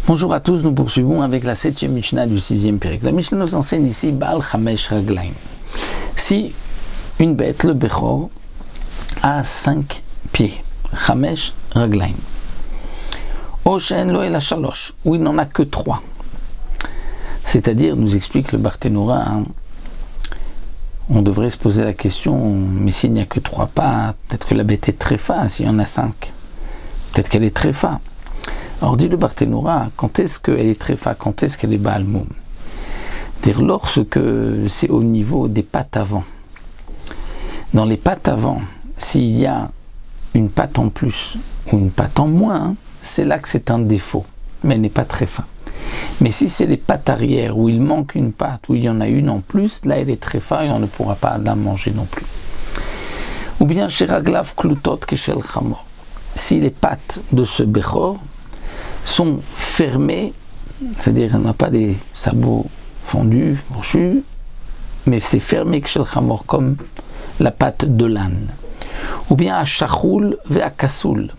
Bonjour à tous, nous poursuivons avec la 7e Mishnah du 6e Pérec. La Mishnah nous enseigne ici Baal Chamesh Raglaim. Si une bête, le Bechor, a 5 pieds, Chamesh Raglaim, Oshen lo ela shalosh, ou il n'en a que 3. C'est-à-dire, nous explique le Barthénoura, on devrait se poser la question, mais s'il n'y a que 3 pattes, peut-être que la bête est tréfa, s'il y en a 5. Peut-être qu'elle est tréfa. Alors dit le Barthénoura, quand est-ce qu'elle est tréfa, quand est-ce qu'elle est Baal Moum? C'est-à-dire lorsque c'est au niveau des pattes avant. Dans les pattes avant, s'il y a une patte en plus ou une patte en moins, c'est là que c'est un défaut, mais elle n'est pas tréfa. Mais si c'est les pattes arrière où il manque une patte, où il y en a une en plus, là elle est tréfa et on ne pourra pas la manger non plus. Ou bien chez Raglav Klutot Keshel Chamor, si les pattes de ce Bechor sont fermées, c'est-à-dire qu'il n'y a pas des sabots fondus, brochus, mais c'est fermé Keshel Chamor comme la patte de l'âne. Ou bien à Shachoul ve à Kassoul.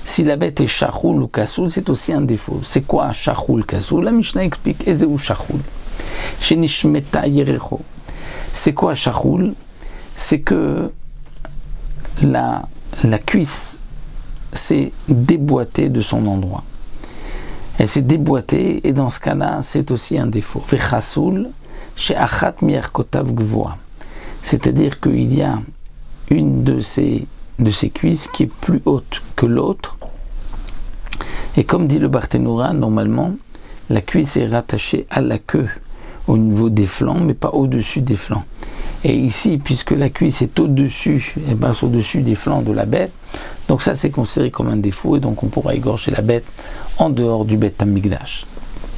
Si la bête est Shachoul ou Kassoul, c'est aussi un défaut. C'est quoi Shachoul, Kassoul? La Mishnah explique Ezeu Shachoul. Chez Nishmeta Yerecho. C'est quoi Shachoul? C'est que la cuisse s'est déboîtée de son endroit. Elle s'est déboîtée et dans ce cas-là, c'est aussi un défaut. Vechassoul chez Achat Mierkotav Gvoa. C'est-à-dire qu'il y a une de ces cuisses qui est plus haute que l'autre. Et comme dit le Barthénoura, normalement, la cuisse est rattachée à la queue au niveau des flancs, mais pas au-dessus des flancs. Et ici, puisque la cuisse est au-dessus, elle passe au-dessus des flancs de la bête, donc ça c'est considéré comme un défaut, et donc on pourra égorger la bête en dehors du Beth Amikdash.